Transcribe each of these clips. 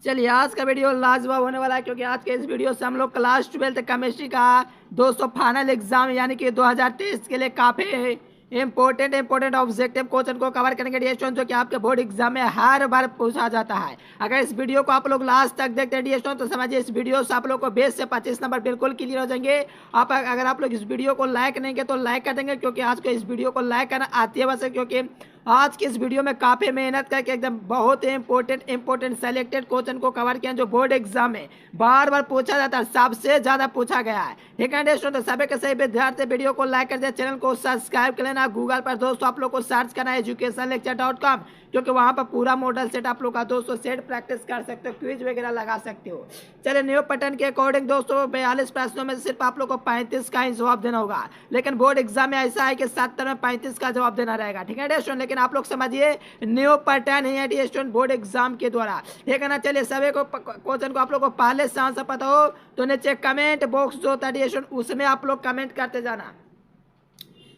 चलिए आज का वीडियो लाजवाब होने वाला है, क्योंकि आज के इस वीडियो से हम लोग क्लास 12 केमिस्ट्री का दोस्तों फाइनल एग्जाम यानी कि 2023 के लिए काफ़ी इंपॉर्टेंट ऑब्जेक्टिव क्वेश्चन को कवर करेंगे डिएस्टोन, जो कि आपके बोर्ड एग्जाम में हर बार पूछा जाता है। अगर इस वीडियो को आप लोग लास्ट तक देखते हैं डिएस्टोन, तो समझिए इस वीडियो से आप लोग को 20 से 25 नंबर बिल्कुल क्लियर हो जाएंगे। अगर आप लोग इस वीडियो को लाइक नहीं किए तो लाइक कर देंगे, क्योंकि आज को इस वीडियो को लाइक करना आती है वैसे, क्योंकि आज की इस वीडियो में काफ़ी मेहनत करके एकदम बहुत ही इंपॉर्टेंट सेलेक्टेड क्वेश्चन को कवर किया, जो बोर्ड एग्जाम में बार बार पूछा जाता है, सबसे ज़्यादा पूछा गया है। ठीक है दोस्तों, तो सभी के सही विद्यार्थी वीडियो को लाइक कर दिया, चैनल को सब्सक्राइब कर लेना। गूगल पर दोस्तों आप लोग को सर्च करना है educationlecture.com, क्योंकि वहाँ पर पूरा मॉडल सेट आप लोग का दोस्तों सेट प्रैक्टिस कर सकते हो, क्विज वगैरह लगा सकते हो। चलिए न्यू पैटर्न के अकॉर्डिंग दोस्तों 42 प्रश्नों में सिर्फ आप लोग को 35 का ही जवाब देना होगा, लेकिन बोर्ड एग्जाम में ऐसा है कि 70 में 35 का जवाब देना रहेगा। ठीक है दोस्तों, लेकिन आप लोग समझिए न्यू पैटर्न है स्टूडेंट बोर्ड एग्जाम के द्वारा। ठीक है ना, चलिए सभी को क्वेश्चन को आप लोग को पहले से आंसर पता हो तो नीचे कमेंट बॉक्स जो होता है उसमें आप लोग कमेंट करते जाना।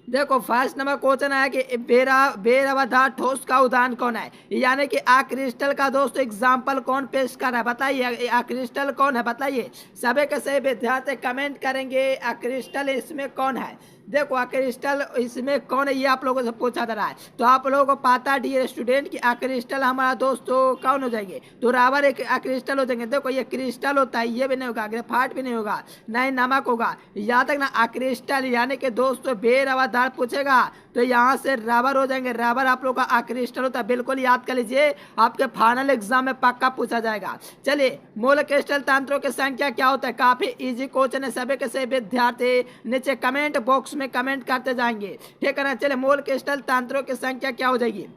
देखो फर्स्ट नंबर क्वेश्चन है कि बेरावधार ठोस का उदाहरण कौन है, यानी कि आ क्रिस्टल का दोस्तों एग्जाम्पल कौन पेश कर रहा है, बताइए आ क्रिस्टल कौन है, बताइए। सभी के सही विद्यार्थी कमेंट करेंगे आ क्रिस्टल इसमें कौन है। देखो आ क्रिस्टल इसमें कौन है ये आप लोगों से पूछा जा रहा है, तो आप लोगों को पता है डियर स्टूडेंट कि आ क्रिस्टल हमारा दोस्तों कौन हो जाएंगे, तो राबर एक आ क्रिस्टल हो जाएंगे। देखो ये क्रिस्टल होता है, ये भी नहीं होगा, ग्रेफाइट भी नहीं होगा, ना ही नमक होगा। याद तक ना आ क्रिस्टल यानी कि दोस्तों बेरावधार पूछेगा तो यहाँ से रबर हो जाएंगे। रबर आप लोग का आ क्रिस्टल होता है, बिल्कुल याद कर लीजिए, आपके फाइनल एग्जाम में पक्का पूछा जाएगा। चलिए मूल क्रिस्टल तंत्रों की संख्या क्या होता है, काफी इजी क्वेश्चन है, सभी के सभी विद्यार्थी नीचे कमेंट बॉक्स में कमेंट करते जाएंगे। ठीक है ना, चलिए मूल क्रिस्टल तंत्रों की संख्या क्या हो जाएगी।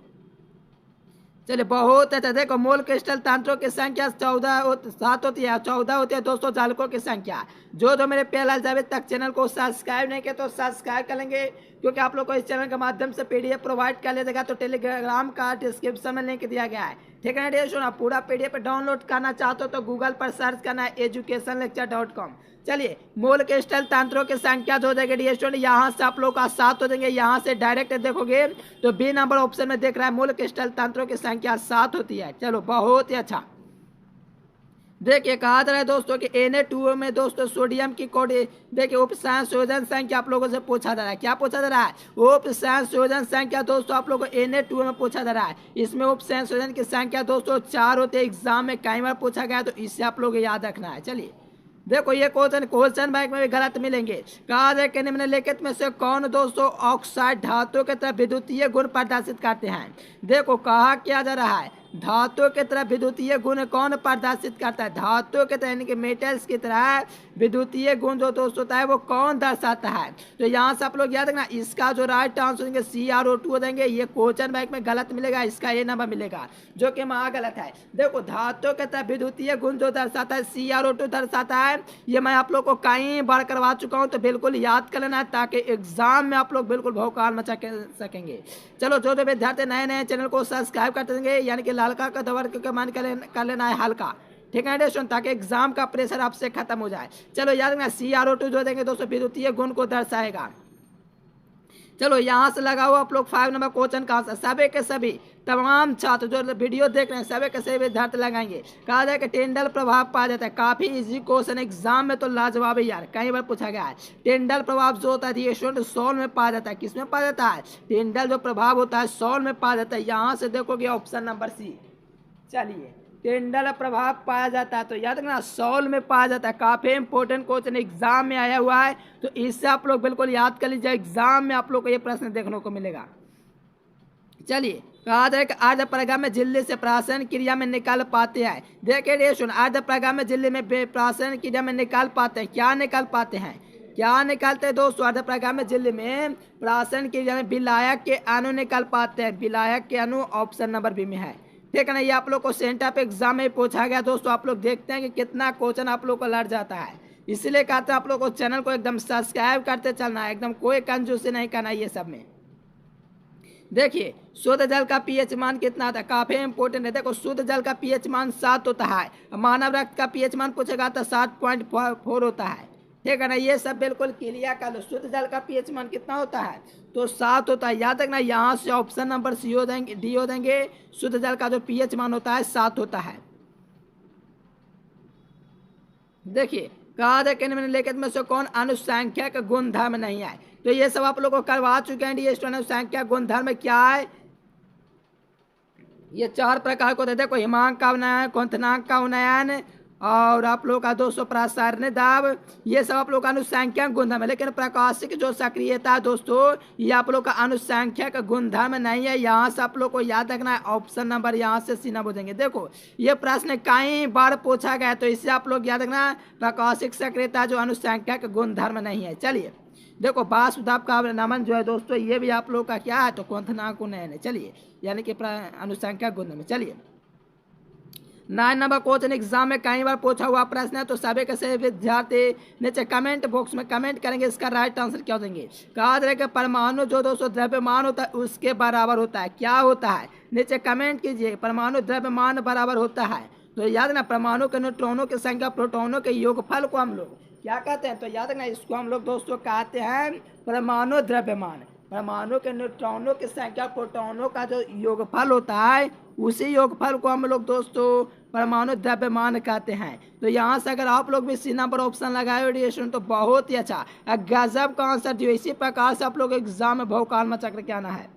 चलिए बहुत अच्छा, देखो मूल क्रिस्टल तंत्रों की संख्या 7 होती है, 14 होती है दोस्तों जालकों की संख्या। जो मेरे पहला अभी तक चैनल को सब्सक्राइब नहीं किया तो सब्सक्राइब कर लेंगे, क्योंकि आप लोग को इस चैनल के माध्यम से पीडीएफ प्रोवाइड कर लिया जाएगा, तो टेलीग्राम का डिस्क्रिप्शन में लिंक दिया गया है। ठीक है ना सुना, पूरा पीडीएफ डाउनलोड करना चाहते हो तो गूगल पर सर्च करना है educationlecture.com। चलिए मूल क्रिस्टल तंत्रों की संख्या जो हो जाएगी डी स्टूडेंट, यहाँ से आप लोग का 7 हो जाएंगे। यहाँ से डायरेक्ट देखोगे तो बी नंबर ऑप्शन में देख रहा है मूल क्रिस्टल तंत्रों की संख्या 7 होती है। चलो बहुत ही अच्छा। देखिए कहा जा रहा है दोस्तों कि Na2O में दोस्तों सोडियम की कोड, देखिए उप संयोजन संख्या आप लोगों से पूछा जा रहा है। क्या पूछा जा रहा है, उप संयोजन संख्या दोस्तों आप लोगों को Na2O में पूछा जा रहा है। इसमें उप संयोजन की संख्या दोस्तों 4 होते हैं, एग्जाम में कई बार पूछा गया, तो इससे आप लोग याद रखना है। चलिए देखो ये क्वेश्चन बैंक में भी गलत मिलेंगे। कहा जाए कि निम्नलिखित में से कौन दोस्तों ऑक्साइड धातु की तरफ विद्युतीय गुण प्रदर्शित करते हैं। देखो कहा क्या जा रहा है, धातु की तरफ विद्युतीय गुण कौन प्रदर्शित करता है, धातु की तरह यानी कि मेटल्स की तरह विद्युतीय गुण जो दोस्तों होता है वो कौन दर्शाता है। तो यहाँ से आप लोग याद रखना, इसका जो राइट आंसर होंगे CrO2 हो देंगे। ये क्वेश्चन बैंक में गलत मिलेगा, इसका ये नंबर मिलेगा, जो कि वहाँ गलत है। देखो धातु की तरफ विद्युतीय गुण जो दर्शाता है CrO2 दर्शाता है, ये मैं आप लोग को कई बार करवा चुका हूँ, तो बिल्कुल याद कर लेना है, ताकि एग्जाम में आप लोग बिल्कुल भौकाल मचा सकेंगे। चलो जो विद्यार्थी नए चैनल को सब्सक्राइब कर देंगे, यानी कि लालका का दबाव के मान कर लेना है हल्का। ठीक है दोस्तों, ताकि एग्जाम का प्रेशर आपसे खत्म हो जाए। चलो याद रखना CrO2 जो देंगे दोस्तों विद्युतीय गुण को दर्शाएगा। चलो यहाँ से लगा हुआ आप लोग 5 नंबर क्वेश्चन का आंसर सभी के सभी तमाम छात्र जो वीडियो देख रहे हैं सभी के सभी विद्यार्थी लगाएंगे। कहा जाए कि टेंडल प्रभाव पाया जाता है, काफी इजी क्वेश्चन, एग्जाम में तो लाजवाब है यार, कई बार पूछा गया है। टेंडल प्रभाव जो होता है स्टूडेंट सॉल में पाया जाता है, किसमें पाया जाता है, टेंडल जो प्रभाव होता है सॉल में पाया जाता है। यहाँ से देखोगे ऑप्शन नंबर C। चलिए टेंडल प्रभाव पाया जाता है, तो याद रखना सॉल में पाया जाता है, काफी इंपॉर्टेंट क्वेश्चन एग्जाम में आया हुआ है, तो इससे आप लोग बिल्कुल याद कर लीजिए, एग्जाम में आप लोग को ये प्रश्न देखने को मिलेगा। चलिए कहा जाए कि आर्ध प्रगा में झिल्ली से प्राशन क्रिया में निकाल पाते हैं। देखिए सुन, आर्ध प्रगा में झिल्ली में प्राशन क्रिया में निकाल पाते हैं, क्या निकाल पाते हैं, क्या निकालते हैं दोस्तों, अर्ध प्रगा में झिल्ली में प्राशन क्रिया में विलायक के अणु निकाल पाते हैं, विलायक के अणु ऑप्शन नंबर B में है। ठीक है ना, ये आप लोग को सेंटर पे एग्जाम में पूछा गया दोस्तों, आप लोग देखते हैं कि कितना क्वेश्चन आप लोग को लड़ जाता है, इसलिए कहते हैं आप लोग को चैनल को एकदम सब्सक्राइब करते चलना है, एकदम कोई कंजूसी नहीं करना ये सब में। देखिए शुद्ध जल का पीएच मान कितना होता है, काफी इंपॉर्टेंट है। देखो शुद्ध जल का पीएच मान 7 होता है, मानव रक्त का पीएच मान पूछेगा तो 7.4 होता है। ठीक है ना, ये सब बिल्कुल क्लियर कर लो। शुद्ध जल का पीएच मान कितना होता है, तो 7 होता है। याद रखना यहाँ से ऑप्शन नंबर D हो देंगे। शुद्ध जल का जो पीएच मान होता है 7 होता है। देखिए कहा था कि निम्नलिखित में से कौन अनुसंख्यक गुणधर्म नहीं है। तो ये सब आप लोग को करवा चुके हैं। ये अनुसंख्यक गुणधर्म क्या है, ये 4 प्रकार को देखो, हिमांक का उन्नयन, क्वथनांक का उन्नयन, और आप लोग का दोस्तों प्रसारण दाब, ये सब आप लोग का अनुसंख्यक गुणधर्म है। लेकिन प्रकाशिक जो सक्रियता है दोस्तों, ये आप लोग का अनुसंख्यक गुणधर्म नहीं है। यहाँ से आप लोग को याद रखना है, ऑप्शन नंबर यहाँ से सी नंबर हो जाएंगे। देखो ये प्रश्न कई बार पूछा गया, तो इससे आप लोग याद रखना, प्रकाशिक सक्रियता जो अनुसंख्यक गुणधर्म नहीं है। चलिए देखो वाष्पदाब का नमन जो है दोस्तों, ये भी आप लोग का क्या है, तो क्वथनांक उन्नयन है। चलिए यानी कि अनुसंख्यक गुणधर्म। चलिए 9 नंबर क्वेश्चन एग्जाम में कई बार पूछा हुआ प्रश्न है, तो सभी के सभी विद्यार्थी नीचे कमेंट बॉक्स में कमेंट करेंगे इसका राइट आंसर क्या देंगे। कहा जाएगा परमाणु जो दोस्तों द्रव्यमान होता है उसके बराबर होता है। क्या होता है, नीचे कमेंट कीजिए। परमाणु द्रव्यमान बराबर होता है। तो याद ना, परमाणु के न्यूट्रॉनों की संख्या प्रोटॉनों के योगफल को हम लोग क्या कहते हैं, तो याद रखना, इसको हम लोग दोस्तों कहते हैं परमाणु द्रव्यमान। परमाणु के न्यूट्रॉनों की संख्या प्रोटॉनों का जो योगफल होता है, उसी योगफल को हम लोग दोस्तों परमाणु द्रव्यमान कहते हैं। तो यहाँ से अगर आप लोग भी सी नंबर ऑप्शन लगाए रेडिएशन, तो बहुत ही अच्छा गजब का आंसर दियो। इसी प्रकार से आप लोग एग्जाम में बहुकाल में चक्र के आना है।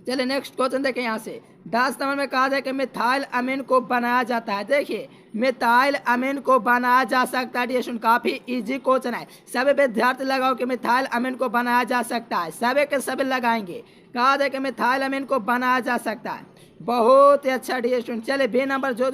चलिए नेक्स्ट क्वेश्चन देखें। यहाँ से 10 नंबर में कहा जाए कि मिथाइल अमीन को बनाया जाता है। देखिए मिथाइल अमीन को बनाया जा सकता है। रेडिएशन काफी इजी क्वेश्चन है। सभी विद्यार्थी लगाओ कि मिथाइल अमीन को बनाया जा सकता है। सभी के सभी लगाएंगे। कहा जाए कि मिथाइल अमीन को बनाया जा सकता है। बहुत ही अच्छा रेडिएशन। चलिए बी नंबर जो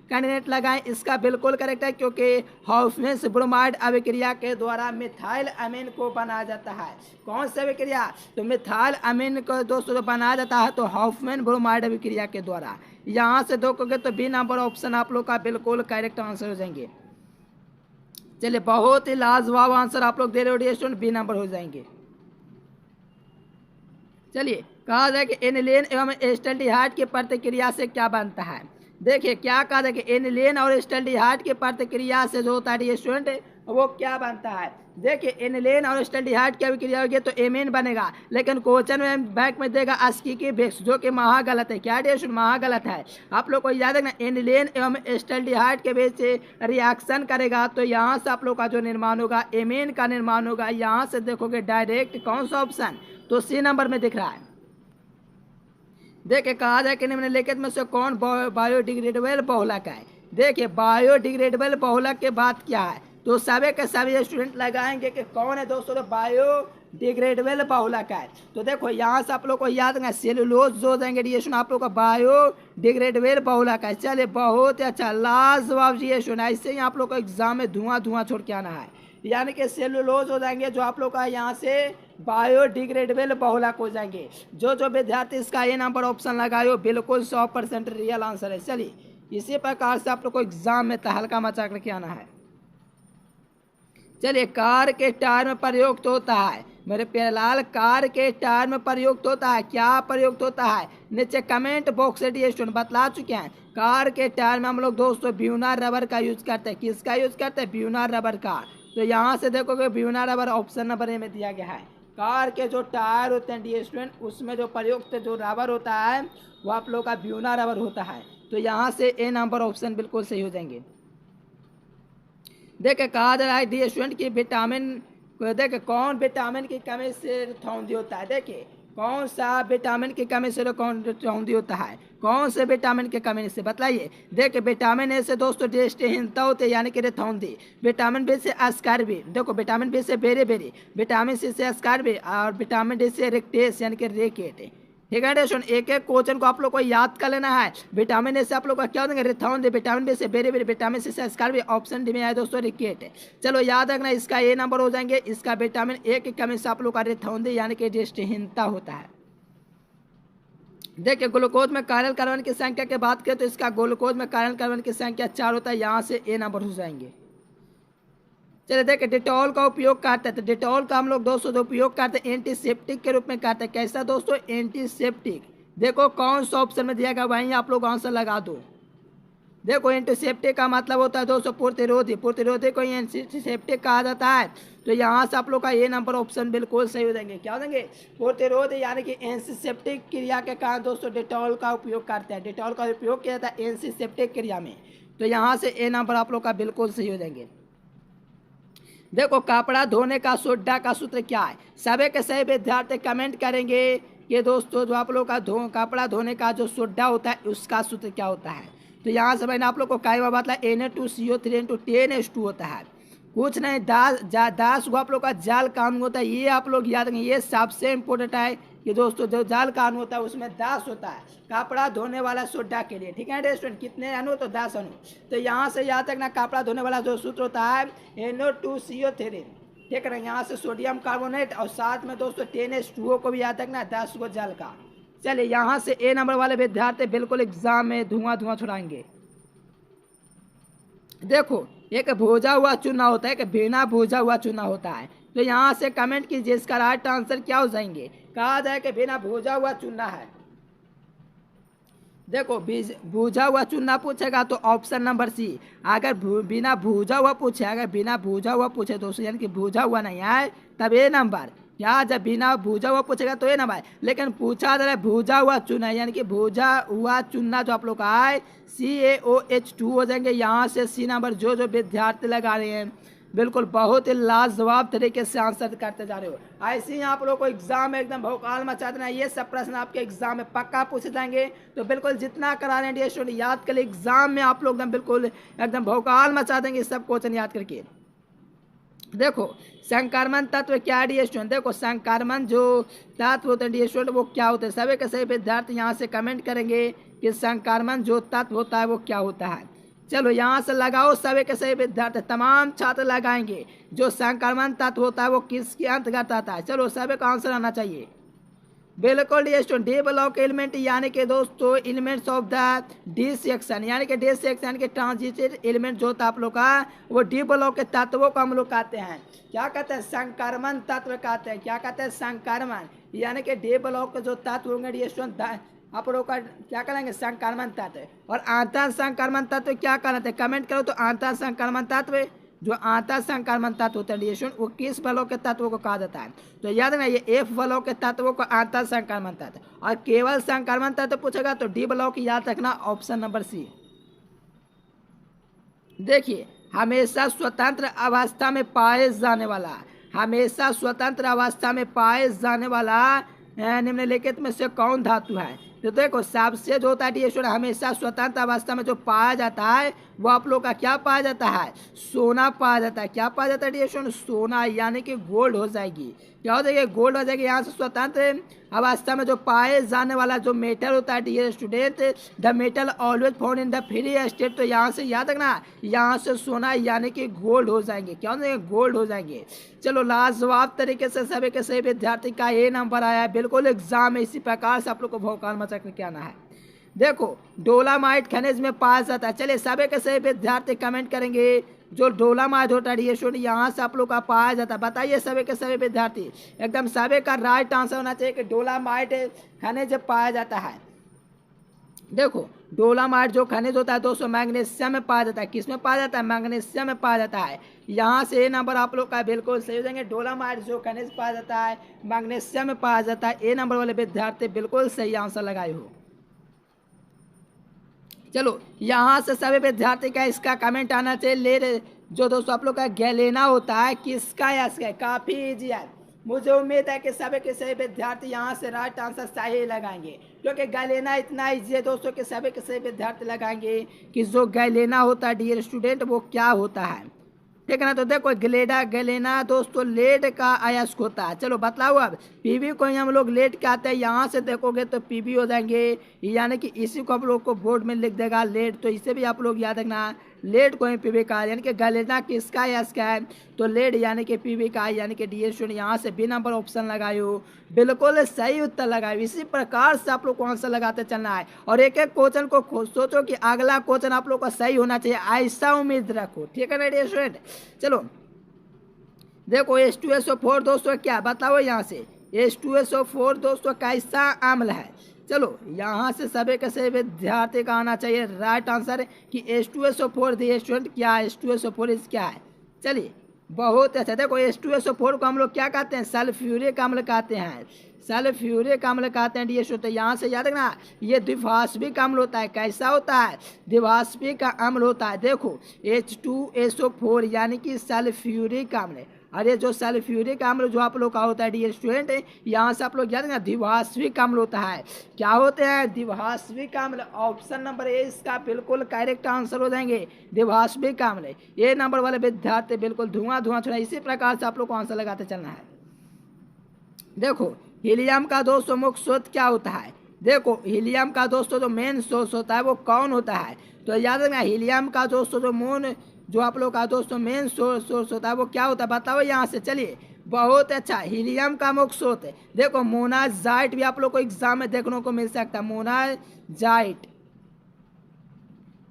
कैंडिडेट लगाएं इसका बिल्कुल करेक्ट है, क्योंकि हॉफमैन ब्रोमाइड अभिक्रिया के द्वारा मिथाइल अमीन को बनाया जाता है। कौन सी अभिक्रिया, तो मिथाइल अमीन को दोस्तों बनाया जाता है तो हॉफमैन ब्रोमाइड अभिक्रिया के द्वारा। यहाँ से देखोगे तो बी नंबर ऑप्शन आप लोग का बिल्कुल करेक्ट आंसर हो जाएंगे। चलिए बहुत ही लाजवाब आंसर आप लोग दे रहे हो रेडिएशन, बी नंबर हो जाएंगे। चलिए कहा जाए कि एनिलीन एवं एस्टल्डिहाइड की प्रतिक्रिया से क्या बनता है। देखिए क्या कहा जाए कि एनिलीन और एस्टल्डिहाइड की प्रतिक्रिया से जो होता है स्टूडेंट, वो क्या बनता है। देखिए एनिलीन और एस्टल्डिहाइड की अभिक्रिया होगी तो एमीन बनेगा, लेकिन क्वेश्चन में बैक में देगा अस्कीकी बेस, जो कि महागलत है। क्या रेडिएशन महागलत है। आप लोग को याद रखना, एनिलीन एवं एस्टल्डिहाइड के बेस से रिएक्शन करेगा तो यहाँ से आप लोग का जो निर्माण होगा एमीन का निर्माण होगा। यहाँ से देखोगे डायरेक्ट कौन सा ऑप्शन, तो सी नंबर में दिख रहा है। देखिए कहा जाए कि निम्नलिखित में से कौन बायोडिग्रेडेबल बहुलक है। देखिए बायोडिग्रेडेबल बहुलक के बाद क्या है, तो सभी के सभी स्टूडेंट लगाएंगे कि कौन है दोस्तों, तो बायोडिग्रेडेबल बहुलक है। तो देखो यहाँ से आप लोग को याद रखना, सेलुलोज जो देंगे रेडिएशन आप लोग का बायोडिग्रेडेबल बहुलक है। चलिए बहुत ही अच्छा लाजवाब रेडिएशन। ऐसे ही आप लोग को एग्जाम में धुआं धुआं छोड़ के आना है, यानी कि सेलुलोज हो जाएंगे जो आप लोग का यहाँ से बायोडिग्रेडेबल बहुलक हो जाएंगे। जो विद्यार्थी इसका ए नंबर ऑप्शन लगाए हो बिल्कुल 100% रियल आंसर है। चलिए इसी प्रकार से आप लोग को एग्जाम में तहलका मचा करके आना है। चलिए कार के टायर में प्रयुक्त होता है, मेरे प्यारेलाल कार के टायर में प्रयुक्त होता है। क्या प्रयुक्त होता है, नीचे कमेंट बॉक्स से स्टूडेंट बतला चुके हैं। कार के टायर में हम लोग दोस्तों ब्यूनर रबर का यूज करते हैं। किसका यूज करते हैं, ब्यूनर रबर का। तो यहाँ से देखोगे ब्यूनर रबर ऑप्शन नंबर ए में दिया गया है। कार के जो टायर होते हैं डी स्टूडेंट, उसमें जो प्रयुक्त जो रबर होता है वो आप लोग का ब्यूनर रबर होता है। तो यहाँ से ए नंबर ऑप्शन बिल्कुल सही हो जाएंगे। देखिए कहा जा रहा है डी स्टूडेंट की विटामिन, देखिए कौन विटामिन की कमी से रतौंधी होता है। देखिए कौन सा विटामिन की कमी से रतौंधी होता है, कौन से विटामिन की कमी से बताइए। देखिए विटामिन ए से दोस्तों दृष्टिहीनता होती है यानी कि रतौंधी। विटामिन बी से अस्कार्बी, देखो विटामिन बी से बेरी, विटामिन सी से अस्कार्बी, और विटामिन डी से रेक्टेस यानी कि रेकेट। ठीक है रेशन, एक एक क्वेश्चन को आप लोग को याद कर लेना है। विटामिन ए से आप लोग का क्या देंगे, रिथाउन, विटामिन बी से बेरी, विटामिन सी से स्कारबी, ऑप्शन डी में आया दोस्तों रिकेट। चलो याद रखना, इसका ए नंबर हो जाएंगे। इसका विटामिन ए की कमी से आप लोग का रिथाउन यानी कि दृष्टिहीनता होता है। देखिए ग्लूकोज में कायरल कार्बन की संख्या की बात करें तो इसका ग्लूकोज में कायरल कार्बन की संख्या 4 होता है। यहाँ से ए नंबर हो जाएंगे। चलिए देखिए डिटॉल का उपयोग करते हैं, तो डिटॉल का हम लोग दोस्तों उपयोग करते हैं एंटीसेप्टिक के रूप में करते हैं। कैसा दोस्तों, एंटीसेप्टिक। देखो कौन सा ऑप्शन में दिया गया वहीं आप लोग आंसर लगा दो। देखो एंटीसेप्टिक का मतलब होता है दोस्तों प्रतिरोधी, प्रतिरोधी को एंटीसेप्टिक कहा जाता है। तो यहाँ से आप लोग का ए नंबर ऑप्शन बिल्कुल सही हो जाएंगे। क्या हो जाएंगे, प्रतिरोधी यानी कि एंटीसेप्टिक क्रिया के कारण दोस्तों डिटॉल का उपयोग करते हैं। डिटॉल का उपयोग किया जाता है एंटीसेप्टिक क्रिया में। तो यहाँ से ए नंबर आप लोग का बिल्कुल सही हो जाएंगे। देखो कपड़ा धोने का सोडा का सूत्र क्या है, सभी के सही विद्यार्थी कमेंट करेंगे कि दोस्तों जो आप लोग का कपड़ा धोने का जो सोडा होता है उसका सूत्र क्या होता है। तो यहाँ से मैंने आप लोग को कई बार बताया Na2CO3 × 10H2 होता है, कुछ नहीं 10 को आप लोग का जाल कानून होता है, ये आप लोग याद रखेंगे, ये सबसे इम्पोर्टेंट है कि दोस्तों जो जाल कानून होता है उसमें 10 होता है कपड़ा धोने वाला सोडा के लिए, ठीक है स्टूडेंट, कितने अणु तो 10 अणु। तो यहाँ से याद रखना कपड़ा धोने वाला जो सूत्र होता है Na2CO3, ठीक है, यहाँ से सोडियम कार्बोनेट और साथ में दोस्तों 10H2O को भी याद रखना 10 को जल का। चलिए यहाँ से ए नंबर वाले विद्यार्थी बिल्कुल एग्जाम में धुआं छुड़ाएंगे। देखो एक भूजा हुआ चूना होता है, एक बिना भूजा हुआ चूना होता है। तो यहाँ से कमेंट कीजिए इसका राइट आंसर क्या हो जाएंगे। कहा जाए कि बिना भूजा हुआ चूना है। देखो भूजा हुआ चूना पूछेगा तो ऑप्शन नंबर सी। अगर बिना भूजा हुआ पूछे, अगर बिना भूजा हुआ पूछे दोस्तों यानी कि भूजा हुआ नहीं है तब ए नंबर, या जब बिना भूजा हुआ पूछेगा तो ए नंबर। लेकिन पूछा जा रहा है भूजा हुआ चूना यानी कि भूजा हुआ चूना जो आप लोग का है CaOH2 हो जाएंगे। यहाँ से सी नंबर जो विद्यार्थी लगा रहे हैं बिल्कुल बहुत ही लाजवाब तरीके से आंसर करते जा रहे हो। ऐसे ही आप लोग को एग्जाम में एकदम भौकाल मचा देना। ये सब प्रश्न आपके एग्जाम में पक्का पूछे जाएंगे, तो बिल्कुल जितना करा रहे हैं स्टूडेंट याद कर ले, एग्जाम में आप लोग एकदम बिल्कुल एकदम भौकाल मचा देंगे सब क्वेश्चन याद करके। देखो संक्रमण तत्व क्या है स्टूडेंट, देखो संक्रमण जो तत्व होते हैं स्टूडेंट वो क्या होते हैं, सभी के सभी विद्यार्थी यहाँ से कमेंट करेंगे कि संक्रमण जो तत्व होता है वो क्या होता है। चलो यहाँ से लगाओ, सभी के सभी विद्यार्थी तमाम छात्र लगाएंगे जो संक्रमण तत्व होता है वो किसके अंतर्गत आता है। चलो सभी का आंसर आना चाहिए। बिल्कुल स्टूडेंट डी ब्लॉक एलिमेंट यानी कि दोस्तों elements of the D section यानी कि डी सेक्शन के ट्रांजिटेड एलिमेंट जो होता है आप लोग का वो डी ब्लॉक के तत्वों को हम लोग कहते हैं। क्या कहते हैं, संक्रमण तत्व कहते हैं। क्या कहते हैं, संक्रमण यानी कि डी ब्लॉक के जो तत्व होंगे स्टूडेंट आप लोग का क्या करेंगे, संक्रमण तत्व। और आंतर संक्रमण तत्व क्या कहते हैं, कमेंट करो तो आंतर संक्रमण तत्व जो आंतर संक्रमण तत्व होता है वो किस ब्लॉक के तत्वों को कहा जाता है। तो याद रखना ये एफ ब्लॉक के तत्वों को आंतर संक्रमण तत्व। और केवल संक्रमण तत्व पूछेगा तो डी ब्लॉक याद रखना ऑप्शन नंबर सी। देखिए हमेशा स्वतंत्र अवस्था में पाए जाने वाला, हमेशा स्वतंत्र अवस्था में पाए जाने वाला निम्नलिखित में से कौन धातु है। तो देखो सबसे जो होता है हमेशा स्वतंत्र अवस्था में जो पाया जाता है वो आप लोग का क्या पाया जाता है, सोना पाया जाता है। क्या पाया जाता है सोना, यानी कि गोल्ड हो जाएगी। क्या हो जाएगी, गोल्ड हो जाएगी। यहाँ से स्वतंत्र अवस्था में जो पाए जाने वाला जो मेटल होता है dear student, the metal always found in the free state. तो यहाँ से याद रखना यहाँ से सोना यानी कि गोल्ड हो जाएंगे। क्या हो जाएंगे, गोल्ड हो जाएंगे। चलो लाजवाब तरीके से सभी के सभी विद्यार्थी का ये नंबर आया है। बिल्कुल एग्जाम में इसी प्रकार से आप लोग को भौकाल मचा के आना है। देखो डोलामाइट खनिज में पाया जाता है। चलिए सभी के सभी विद्यार्थी कमेंट करेंगे जो डोलामाइट होता है यहाँ से आप लोग का पाया जाता है। बताइए सभी के सभी विद्यार्थी, एकदम सभी का राइट आंसर होना चाहिए कि डोलामाइट खनिज पाया जाता है। देखो डोलामाइट जो खनिज होता है दोस्तों मैग्नीशियम में पाया जाता है। किस में पाया जाता है, मैग्नीशियम में पाया जाता है। यहाँ से ये नंबर आप लोग का बिल्कुल सही हो जाएंगे। डोलामाइट जो खनिज पाया जाता है मैग्नीशियम में पाया जाता है। ए नंबर वाले विद्यार्थी बिल्कुल सही आंसर लगाए हो। चलो यहाँ से सभी विद्यार्थी का इसका कमेंट आना चाहिए। ले जो दोस्तों आप लोग का गैलेना होता है किसका या इसका, काफ़ी ईजी है। मुझे उम्मीद है कि सभी के सभी विद्यार्थी यहाँ से राइट आंसर सही लगाएंगे क्योंकि गैलेना इतना ईजी है दोस्तों कि सभी के सभी विद्यार्थी लगाएंगे कि जो गैलेना होता है डियर स्टूडेंट वो क्या होता है, ठीक है ना। तो देखो गैलेना दोस्तों लेड का अयस्क होता है। चलो बतलाओ अब पीबी को हम लोग लेड कहते हैं। यहाँ से देखोगे तो पीबी हो जाएंगे, यानी कि इसी को आप लोग को बोर्ड में लिख देगा लेड। तो इसे भी आप लोग याद रखना लेड को ही पीबी का, यानी कि गैलेना किसका अयस्क है तो लेड यानी कि पीबी का, यानी कि डी स्टूडेंट यहाँ से बी नंबर ऑप्शन लगाओ, बिल्कुल सही उत्तर लगाओ। इसी प्रकार से आप लोग को आंसर लगाते चलना है और एक एक क्वेश्चन को सोचो कि अगला क्वेश्चन आप लोग का सही होना चाहिए, ऐसा उम्मीद रखो, ठीक है ना स्टूडेंट। चलो देखो H2SO4 दोस्तों क्या बताओ, यहाँ से H2SO4 दोस्तों कैसा अम्ल है। चलो यहाँ से सभी के सभी विद्यार्थी का आना चाहिए राइट आंसर कि H2SO4 दी स्टूडेंट क्या है, H2SO4 क्या है। चलिए बहुत अच्छा। देखो H2SO4 को हम लोग क्या कहते हैं, सल्फ्यूरिक अम्ल कहते हैं। सल्फ्यूरिक अम्ल कहते हैं डियर स्टूडेंट। यहाँ से याद रखना ये द्विभाषिक अम्ल होता है। कैसा होता है? द्विभाषिक अम्ल होता है। देखो H2SO4 यानी कि सल्फ्यूरिक अम्ल। अरे जो सल्फ्यूरिक अम्ल जो आप लोग का होता है डियर स्टूडेंट, यहाँ से आप लोग याद रखना द्विभाषिक अम्ल होता है। क्या होते हैं? द्विभाषिक अम्ल। ऑप्शन नंबर ए इसका बिल्कुल करेक्ट आंसर हो जाएंगे, द्विभाषिक अम्ल। ए नंबर वाले विद्यार्थी बिल्कुल धुआं धुआं छोड़ा। इसी प्रकार से आप लोग को आंसर लगाते चलना है। देखो हीलियम का दोस्तों मुख्य स्रोत क्या होता है? देखो हीलियम का दोस्तों जो मेन सोर्स होता है वो कौन होता है? तो याद रखना हीलियम का दोस्तों जो आप लोग का दोस्तों मेन सोर्स होता है वो क्या होता है बताओ यहाँ से। चलिए बहुत अच्छा, हीलियम का मुख्य स्रोत है। देखो मोनाजाइट भी आप लोग को एग्जाम में देखने को मिल सकता है, मोनाजाइट।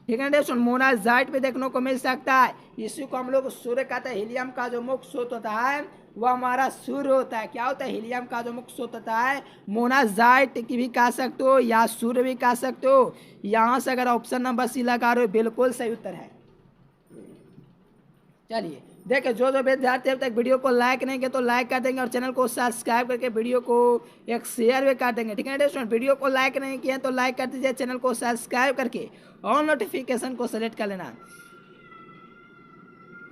ठीक है दोस्तों, मोनाजाइट भी देखने को मिल सकता है। इसी को हम लोग सूर्य कहते हैं। हीलियम का जो मुख्य स्रोत होता है वो हमारा सूर्य होता है। क्या होता है? हीलियम का जो मुख्य स्रोत होता है मोनाजाइट की भी कह सकते हो या सूर्य भी कह सकते हो। यहाँ से अगर ऑप्शन नंबर सी लगा रहे हो बिल्कुल सही उत्तर है। चलिए देखिए जो विद्यार्थी अब तक वीडियो को लाइक नहीं किए तो लाइक कर देंगे और चैनल को सब्सक्राइब करके वीडियो को एक शेयर भी कर देंगे। ठीक है दोस्तों, वीडियो को लाइक नहीं किए तो लाइक कर दीजिए, चैनल को सब्सक्राइब करके और नोटिफिकेशन को सेलेक्ट कर लेना।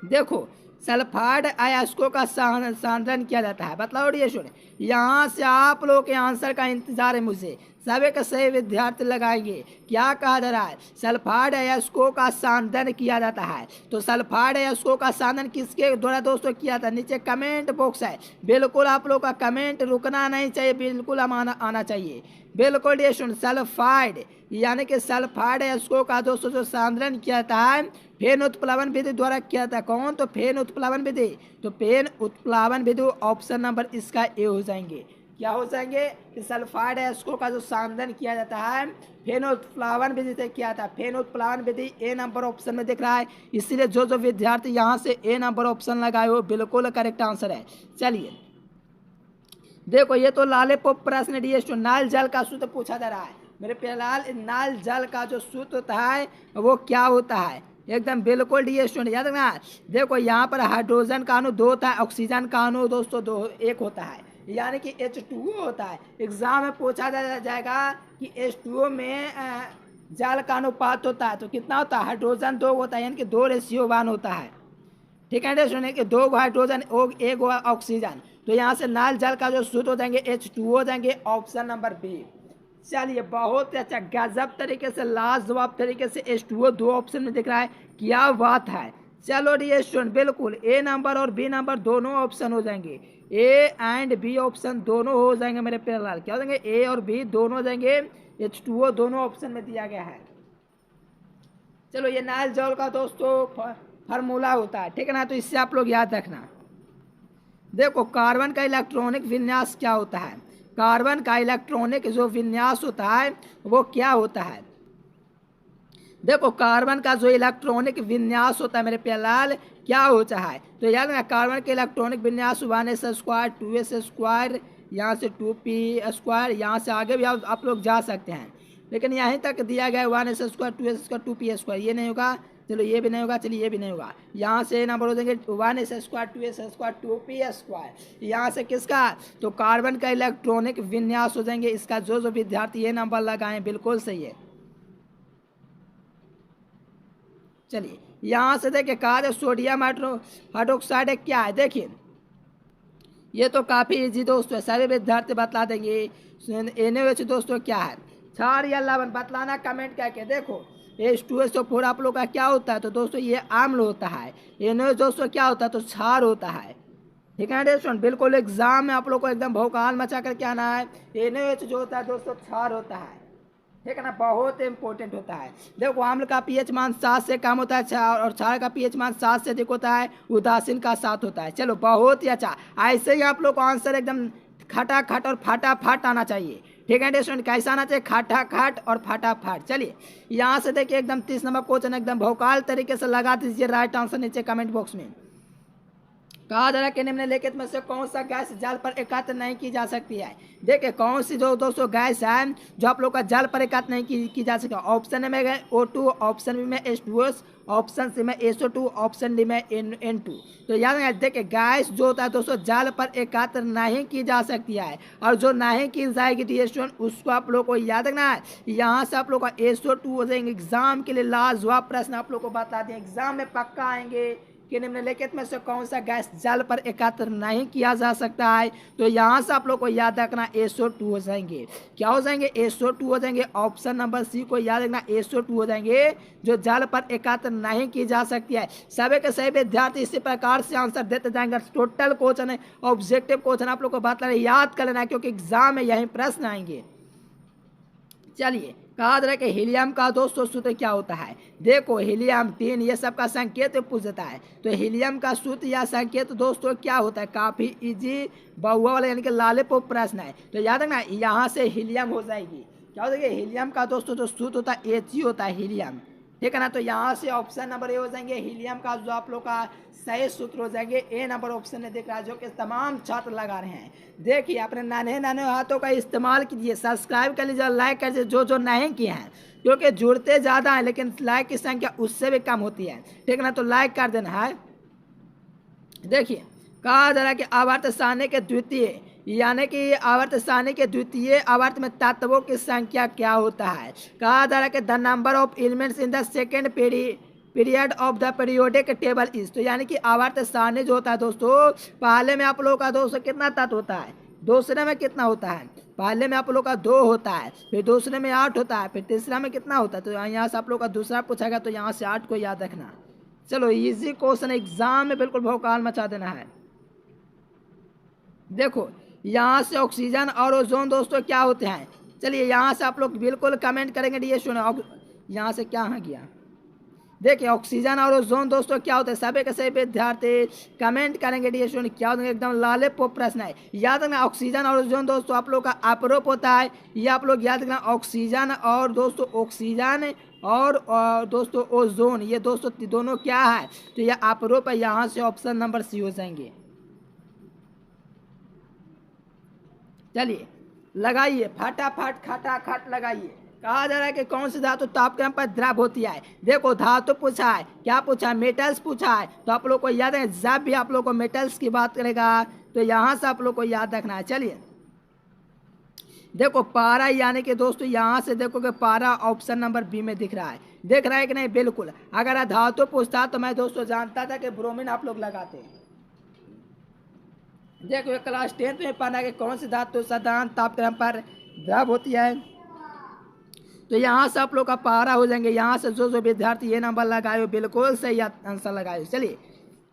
देखो सल्फाइड अयस्कों का सांद्रण किया जाता है। बताओ डियर स्टूडेंट, यहाँ से आप लोग के आंसर का इंतजार है मुझे। सभी के सही विद्यार्थी लगाएंगे। क्या कहा जा रहा है? सल्फाइड अयस्कों का सांद्रण किया जाता है। तो सल्फाइड अयस्कों का सांद्रण किसके द्वारा दोस्तों किया था? नीचे कमेंट बॉक्स है, बिल्कुल आप लोग का कमेंट रुकना नहीं चाहिए, बिल्कुल आना चाहिए। बिल्कुल डियर स्टूडेंट, सल्फाइड यानी कि सल्फाइड अयस्कों का दोस्तों जो सांद्रण किया जाता है फेन उत्प्लावन विधि द्वारा किया था। कौन? तो फेन उत्प्लावन विधि। तो फेन उत्प्लावन विधि ऑप्शन नंबर इसका ए हो जाएंगे। क्या हो जाएंगे? कि सल्फाइड अयस्कों का जो सांद्रण किया जाता है फेन उत्प्लावन विधि से किया था। फेन उत्प्लावन विधि ए नंबर ऑप्शन में दिख रहा है, इसीलिए जो विद्यार्थी यहाँ से ए नंबर ऑप्शन लगाए हो बिल्कुल करेक्ट आंसर है। चलिए देखो ये तो लालेपोप प्रश्न डियर नाल जल का सूत्र पूछा जा रहा है मेरे प्यालाल। नाल जल का जो सूत्र होता है वो क्या होता है? एकदम बिल्कुल डियर स्टूडेंट याद रखना। देखो यहाँ पर हाइड्रोजन का अणु 2 होता है, ऑक्सीजन का अणु दोस्तों 1 होता है, यानी कि H2O होता है। एग्जाम में पूछा जाएगा कि H2O में जल का अनुपात होता है तो कितना होता है? हाइड्रोजन 2 होता है, यानी कि 2:1 होता है। ठीक है सुनिए कि 2 हाइड्रोजन 1 ऑक्सीजन। तो यहाँ से नाल जल का जो सूत्र हो जाएंगे H2O हो जाएंगे, ऑप्शन नंबर बी। चलिए बहुत अच्छा, गजब तरीके से लाजवाब तरीके से H2O 2 ऑप्शन में दिख रहा है। क्या बात है। चलो डियर स्टूडेंट बिल्कुल ए नंबर और बी नंबर दोनों ऑप्शन हो जाएंगे। ए एंड बी ऑप्शन दोनों हो जाएंगे मेरे प्यारे। क्या हो जाएंगे? ए और बी दोनों हो जाएंगे। H2O दोनों ऑप्शन में दिया गया है। चलो ये नाल जल का दोस्तों फार्मूला होता है, ठीक है ना, तो इससे आप लोग याद रखना। देखो कार्बन का इलेक्ट्रॉनिक विन्यास क्या होता है? कार्बन का इलेक्ट्रॉनिक जो विन्यास होता है वो क्या होता है? देखो कार्बन का जो इलेक्ट्रॉनिक विन्यास होता है मेरे प्यालाल क्या होता है? तो याद रखना कार्बन के इलेक्ट्रॉनिक विन्यास 1s², 2s², यहाँ से 2p², यहाँ से आगे भी आप लोग जा सकते हैं, लेकिन यहीं तक दिया गया 1s², 2s², 2p²। ये नहीं होगा, चलो ये भी नहीं होगा, चलिए ये भी नहीं होगा। यहाँ से नंबर हो जाएंगे 1s², 2s², 2p²। यहाँ से किसका? तो कार्बन का इलेक्ट्रॉनिक विन्यास हो जाएंगे। इसका जो विद्यार्थी ये नंबर लगाए बिल्कुल सही है। चलिए यहाँ से देखिए कहा सोडियम हाइड्रोक्साइड क्या है? देखिए ये तो काफ़ी इजी दोस्तों है, सारे विद्यार्थी बतला देंगे। NaOH दोस्तों क्या है? क्षार या लवण? बतलाना कमेंट करके। देखो H2SO4 आप लोग का क्या होता है? तो दोस्तों ये अम्ल होता है। NaOH दोस्तों क्या होता है? तो क्षार होता है। ठीक है दोस्तों, बिल्कुल एग्जाम में आप लोग को एकदम भौकाल मचा करके आना है। NaOH जो होता है दोस्तों क्षार होता है, ठीक है ना, बहुत इंपॉर्टेंट होता है। देखो अम्ल का pH मान 7 से कम होता है और क्षार का pH मान 7 से अधिक होता है, उदासीन का 7 होता है। चलो बहुत ही अच्छा, ऐसे ही आप लोग को आंसर एकदम खटाखट और फटाफट आना चाहिए। ठीक है स्टूडेंट, कैसा आना चाहिए? खटाखट और फटाफट। चलिए यहाँ से देखिए एकदम 30 नंबर क्वेश्चन एकदम भौकाल तरीके से लगा दीजिए राइट आंसर नीचे कमेंट बॉक्स में। कहा जा रहा है कि निम्नलिखित में से कौन सा गैस जल पर एकत्र नहीं की जा सकती है। देखिए कौन सी जो दोस्तों गैस है जो आप लोग का जल पर एकत्र नहीं की जा सकती। ऑप्शन में है O2, ऑप्शन बी में H2O, ऑप्शन सी में SO2, ऑप्शन डी में N2। तो याद रखना, देखिए गैस जो होता है दोस्तों जल पर एकत्र नहीं की जा सकती है, और जो नहीं की जाएगी डियर स्टूडेंट उसको आप लोग को याद रखना है। यहाँ से आप लोग का SO2 हो जाएंगे। एग्जाम के लिए लाजवाब प्रश्न आप लोग को बता दें, एग्जाम में पक्का आएंगे कि निम्नलिखित में से कौन सा गैस जल पर एकत्र नहीं किया जा सकता है। तो यहाँ से आप लोग को याद रखना SO2 हो जाएंगे। क्या हो जाएंगे? SO2 हो जाएंगे। ऑप्शन नंबर सी को याद रखना, SO2 हो जाएंगे जो जल पर एकत्र नहीं की जा सकती है। सभी के सभी विद्यार्थी इसी प्रकार से आंसर देते जाएंगे। टोटल क्वेश्चन है, ऑब्जेक्टिव क्वेश्चन आप लोग को बात याद कर लेना है क्योंकि एग्जाम में यही प्रश्न आएंगे। चलिए कहा जा रहा है कि हीलियम का दोस्तों सूत्र क्या होता है। देखो हीलियम, टीन, ये सब का संकेत पूछता है। तो हीलियम का सूत्र या संकेत दोस्तों क्या होता है? काफी इजी बहुआ वाला यानी कि लालेपो प्रश्न है। तो याद रखना यहाँ से हीलियम हो जाएगी। क्या हो जाएगी? हीलियम का दोस्तों जो सूत्र होता है He होता है हीलियम, ठीक है ना। तो यहाँ से ऑप्शन नंबर ए हो जाएंगे। हीलियम का जो आप लोग का सही सूत्र हो जाएंगे ए नंबर ऑप्शन में दिख रहा है, जो कि तमाम छात्र लगा रहे हैं। देखिए अपने नाने नाने हाथों का इस्तेमाल कीजिए, सब्सक्राइब कर लीजिए, लाइक कर लीजिए जो नहीं किए हैं, क्योंकि जुड़ते ज़्यादा हैं लेकिन लाइक की संख्या उससे भी कम होती है, ठीक है ना। तो लाइक कर देना है। देखिए कहा जा रहा है कि आवर्त सारणी के द्वितीय यानी कि आवर्त सारणी के द्वितीय आवर्त में तत्वों की संख्या क्या होता है। कहा जा रहा है कि the number of elements in the second period of the periodic table is. तो यानी कि आवर्त सारणी जो होता है दोस्तों, पहले में आप लोगों का दोस्तों कितना तत्व होता है, दूसरे में कितना होता है? पहले में आप लोग का 2 होता है, फिर दूसरे में 8 होता है, फिर तीसरा में कितना होता है? तो यहाँ से आप लोग का दूसरा पूछेगा तो यहाँ से 8 को याद रखना। चलो इजी क्वेश्चन, एग्जाम में बिल्कुल भौकाल मचा देना है। देखो यहाँ से ऑक्सीजन और ओजोन दोस्तों क्या होते हैं। चलिए यहाँ से आप लोग बिल्कुल कमेंट करेंगे डियर स्टूडेंट। यहाँ से क्या गया? देखिए ऑक्सीजन और ओजोन दोस्तों क्या होते हैं, सभी के सभी विद्यार्थी कमेंट करेंगे डियर स्टूडेंट। क्या होता है? एकदम लालेपो प्रश्न है। याद रखना ऑक्सीजन और ओजोन दोस्तों आप लोग का अपरोप होता है, ये आप लोग याद रखना। ऑक्सीजन और दोस्तों ऑक्सीजन और दोस्तों ओजोन, ये दोस्तों दोनों क्या है? तो ये अपरोप है। यहाँ से ऑप्शन नंबर सी हो जाएंगे। चलिए लगाइए फटाफट खटाखट लगाइए। कहा जा रहा है कि कौन सी धातु तापक्रम पर द्रव होती है। देखो धातु पूछा है, क्या पूछा है? मेटल्स पूछा है। तो आप लोग को याद है जब भी आप लोग को मेटल्स की बात करेगा तो यहाँ से आप लोग को याद रखना है। चलिए देखो पारा यानी कि दोस्तों यहाँ से देखो कि पारा ऑप्शन नंबर बी में दिख रहा है, देख रहा है कि नहीं? बिल्कुल। अगर धातु पूछता तो मैं दोस्तों जानता था कि ब्रोमीन आप लोग लगाते हैं। देखो क्लास 10 में पढ़ा कि कौन सी धातु साधारण तापक्रम पर द्रव होती है। तो यहाँ से आप लोग का पारा हो जाएंगे। यहाँ से जो विद्यार्थी ये नंबर लगाए बिल्कुल सही आंसर लगाए। चलिए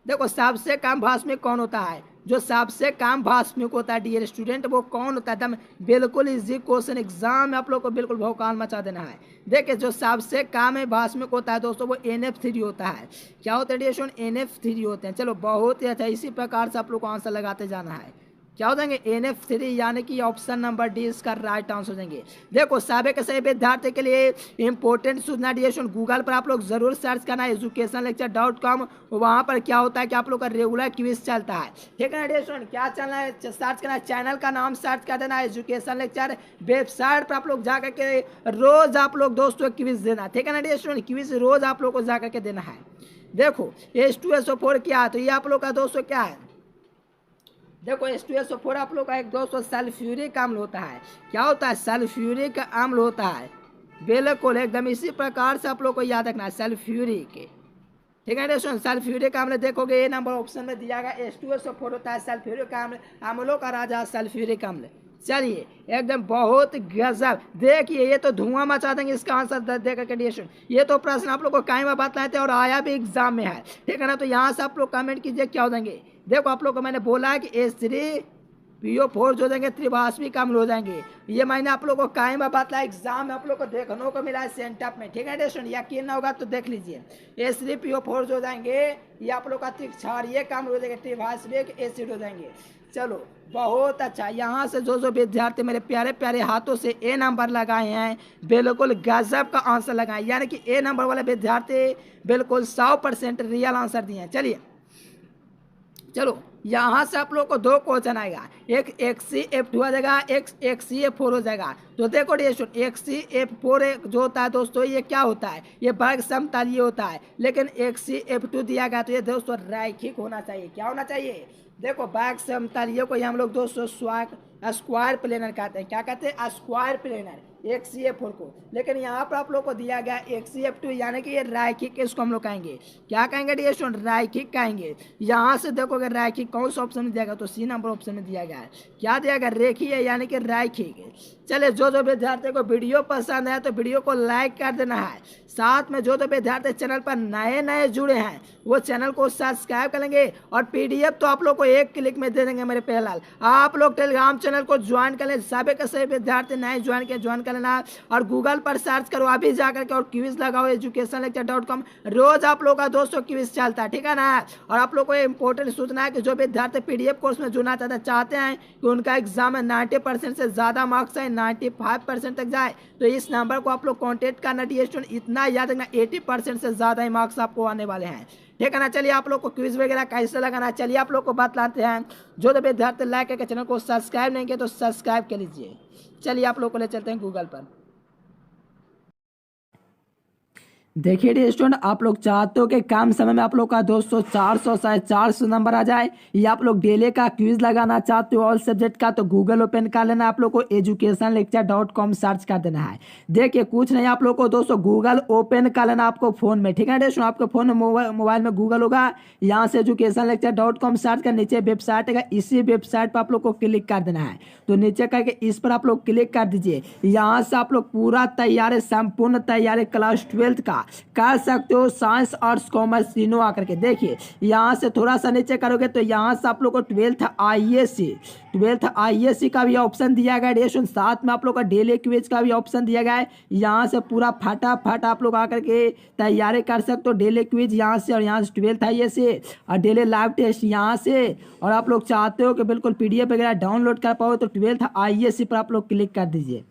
देखो सबसे कम भास्मिक कौन होता है? जो सबसे कम भास्मिक होता है डियर स्टूडेंट वो कौन होता है? एकदम बिल्कुल इजी क्वेश्चन, एग्जाम में आप लोग को बिल्कुल भौकाल मचा देना है। देखिए जो सबसे कम है भास्मिक होता है दोस्तों वो NF3 होता है। क्या होता है डियर स्टूडेंट? NF3 होते हैं। चलो बहुत ही अच्छा, इसी प्रकार से आप लोग को आंसर लगाते जाना है। क्या हो जाएंगे? NF3 यानी कि ऑप्शन नंबर डी इसका राइट आंसर हो जाएंगे। देखो सभी के सभी विद्यार्थी के लिए इंपॉर्टेंट सूचना डियर स्टूडेंट, गूगल पर आप लोग जरूर सर्च करना educationlecture.com। वहाँ पर क्या होता है कि आप लोग का रेगुलर क्विज चलता है, ठीक है ना डियर स्टूडेंट। क्या चलना है? सर्च करना है, चैनल का नाम सर्च कर देना एजुकेशन लेक्चर। वेबसाइट पर आप लोग जाकर के रोज आप लोग दोस्तों क्विज देना, ठीक है ना डियर स्टूडेंट। क्विज रोज आप लोग को जाकर के देना है। देखो H2SO4 क्या है? तो ये आप लोग का दोस्तों क्या है? देखो H2SO4 आप लोग का एक दोस्तों सल्फ्यूरिक अम्ल होता है। क्या होता है? सल्फ्यूरिक अम्ल होता है। बिल्कुल एकदम इसी प्रकार से आप लोग को याद रखना है सल्फ्यूरिक, ठीक है दोस्तों। सल्फ्यूरिक अम्ल देखोगे ये नंबर ऑप्शन में दिया गया H2SO4 होता है सल्फ्यूरिक अम्ल, अम्लों का राजा सल्फ्यूरिक अम्ल। चलिए एकदम बहुत गजब। देखिए ये तो धुआं मचा देंगे इसका आंसर देकर के डियर स्टूडेंट। ये तो प्रश्न आप लोग को कायम बताए थे और आया भी एग्जाम में है, ठीक है ना। तो यहाँ से आप लोग कमेंट कीजिए क्या हो जाएंगे। देखो आप लोग को मैंने बोला है कि H3PO4 जो हो जाएंगे त्रिभाषिक अम्ल हो जाएंगे। ये मैंने आप लोग को कायम बताया, एग्जाम में आप लोग को देखने को मिला है सेंटअप में, ठीक है डियर स्टूडेंट। यकीन ना होगा तो देख लीजिए। H3PO4 जो हो जाएंगे ये आप लोग का क्षारीय अम्ल हो जाएंगे, त्रिभाषिक एसिड हो जाएंगे। चलो बहुत अच्छा। यहाँ से जो विद्यार्थी मेरे प्यारे प्यारे हाथों से ए नंबर लगाए हैं बिल्कुल गजब का आंसर लगाए, यानी कि ए नंबर वाले विद्यार्थी बिल्कुल 100% रियल आंसर दिए हैं। चलिए चलो यहाँ से आप लोग को दो क्वेश्चन आएगा, एक XCF2 आ जाएगा, एक XCF4 हो जाएगा। तो देखो डिस्टूडेंट, XCF4 जो होता है दोस्तों ये क्या होता है, ये वर्ग समतलीय होता है, लेकिन XCF2 दिया गया तो ये दोस्तों रैखिक होना चाहिए। क्या होना चाहिए, देखो वर्ग समतलीय को हम लोग दोस्तों स्क्वायर प्लेनर कहते हैं। क्या कहते हैं, स्क्वायर प्लेनर XCF4 को। लेकिन यहाँ पर आप लोग को दिया गया XCF2 यानी कि ये रैखिक, इसको हम लोग कहेंगे क्या कहेंगे डियर स्टूडेंट, रैखिक कहेंगे। यहाँ से देखोगे रैखिक कौन सा ऑप्शन में दिया गया, तो C नंबर ऑप्शन में दिया गया है। क्या दिया गया, रेखीय यानी कि रैखिक। चलिए जो जो विद्यार्थी को वीडियो पसंद है तो वीडियो को लाइक कर देना है, साथ में जो जो विद्यार्थी चैनल पर नए नए जुड़े हैं वो चैनल को सब्सक्राइब करेंगे, और PDF तो आप लोग को एक क्लिक में दे देंगे मेरे प्यारे। आप लोग टेलीग्राम चैनल को ज्वाइन कर लें, सभी के सभी विद्यार्थी नए ज्वाइन कर लेना, और गूगल पर सर्च करो अभी जाकर के और क्विज लगाओ educationlecture.com। रोज आप लोग का दोस्तों क्विज चलता है, ठीक है ना। और आप लोग को इंपॉर्टेंट सूचना है कि जो विद्यार्थी PDF कोर्स में जुड़ना चाहते हैं कि उनका एग्जाम में 90% से ज़्यादा मार्क्स आए, 95% तक जाए, तो इस नंबर को आप लोग कॉन्टेक्ट करना डियर स्टूडेंट। इतना याद रखना 80% से ज़्यादा ही मार्क्स आपको आने वाले हैं, ठीक है ना। चलिए आप लोग को क्विज वगैरह कैसे लगाना, चलिए आप लोग को बतलाते हैं। जो तो विद्यार्थी लाइक करके चैनल को सब्सक्राइब नहीं किया तो सब्सक्राइब कर लीजिए। चलिए आप लोग को ले चलते हैं गूगल पर। देखिए डियर स्टूडेंट, आप लोग चाहते हो कि कम समय में आप लोग का दोस्तों 400 से 400 नंबर आ जाए, या आप लोग डेली का क्विज लगाना चाहते हो ऑल सब्जेक्ट का, तो गूगल ओपन कर लेना, आप लोग को educationlecture.com सर्च कर देना है। देखिए कुछ नहीं, आप लोग को दोस्तों गूगल ओपन कर लेना आपको फोन में, ठीक है डियर स्टूडेंट। आपके फोन में मोबाइल में गूगल होगा, यहाँ से educationlecture.com सर्च कर, नीचे वेबसाइट है, इसी वेबसाइट पर आप लोग को क्लिक कर देना है। तो नीचे करके इस पर आप लोग क्लिक कर दीजिए। यहाँ से आप लोग पूरा तैयारी, संपूर्ण तैयारी क्लास 12 का कर सकते हो, साइंस आर्ट्स कॉमर्स तीनों आकर के। देखिए यहाँ से थोड़ा सा नीचे करोगे तो यहाँ से आप लोग को 12th IAC का भी ऑप्शन दिया गया है, साथ में आप लोग का डेली क्विज का भी ऑप्शन दिया गया है। यहाँ से पूरा फटाफट आप लोग आकर के तैयारी कर सकते हो, डेली क्विज यहाँ से, और यहाँ से 12th IAC और डेली लाइव टेस्ट यहाँ से। और आप लोग चाहते हो कि बिल्कुल PDF वगैरह डाउनलोड कर पाओ तो 12th IAC पर आप लोग क्लिक कर दीजिए।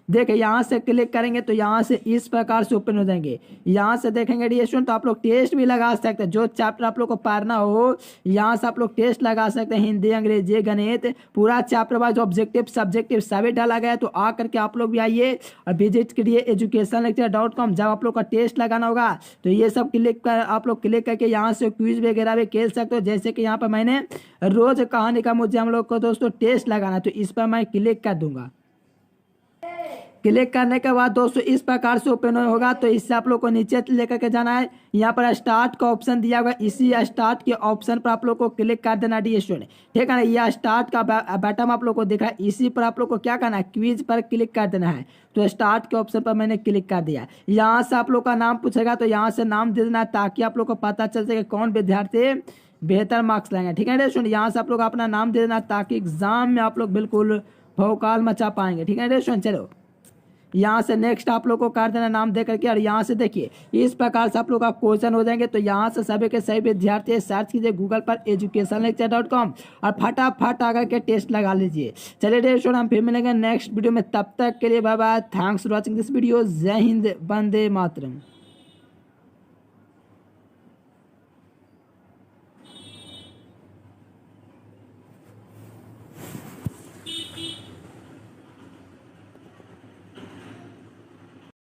देखिए यहाँ से क्लिक करेंगे तो यहाँ से इस प्रकार से ओपन हो जाएंगे। यहाँ से देखेंगे डियर स्टूडेंट, तो आप लोग टेस्ट भी लगा सकते हैं, जो चैप्टर आप लोग को पढ़ना हो यहाँ से आप लोग टेस्ट लगा सकते हैं, हिंदी, अंग्रेजी, गणित, पूरा चैप्टर वाइज ऑब्जेक्टिव सब्जेक्टिव सभी डाला गया है। तो आ करके आप लोग भी आइए और विजिट करिए educationlecture.com। जब आप लोग का टेस्ट लगाना होगा तो ये सब आप लोग क्लिक करके यहाँ से क्विज वगैरह भी खेल सकते हो। जैसे कि यहाँ पर मैंने रोज कहानी का मुझे हम लोग को दोस्तों टेस्ट लगाना, तो इस पर मैं क्लिक कर दूंगा। क्लिक करने के बाद दोस्तों इस प्रकार से ओपन होगा। तो इससे आप लोग को नीचे लेकर के जाना है, यहाँ पर स्टार्ट का ऑप्शन दिया हुआ है, इसी स्टार्ट के ऑप्शन पर आप लोग को क्लिक कर देना डियर स्टूडेंट, ठीक है ना। यह स्टार्ट का बटन आप लोग को दिखा है, इसी पर आप लोग को क्या करना है, क्विज पर क्लिक कर देना है। तो स्टार्ट के ऑप्शन पर मैंने क्लिक कर दिया। यहाँ से आप लोग का नाम पूछेगा तो यहाँ से नाम दे देना है, ताकि आप लोग को पता चल सके कौन विद्यार्थी बेहतर मार्क्स लाएंगे, ठीक है डियर स्टूडेंट। यहाँ से आप लोग अपना नाम दे देना, ताकि एग्जाम में आप लोग बिल्कुल भौकाल मचा पाएंगे, ठीक है डियर स्टूडेंट। चलो यहाँ से नेक्स्ट आप लोग को कर देना नाम दे करके, और यहाँ से देखिए इस प्रकार से आप लोग का क्वेश्चन हो जाएंगे। तो यहाँ से सभी के सभी विद्यार्थी सर्च कीजिए गूगल पर educationlecture.com और फटाफट आकर के टेस्ट लगा लीजिए। चलिए डियर स्टूडेंट, हम फिर मिलेंगे नेक्स्ट वीडियो में, तब तक के लिए bye bye, thanks for watching this video. जय हिंद, वंदे मातरम।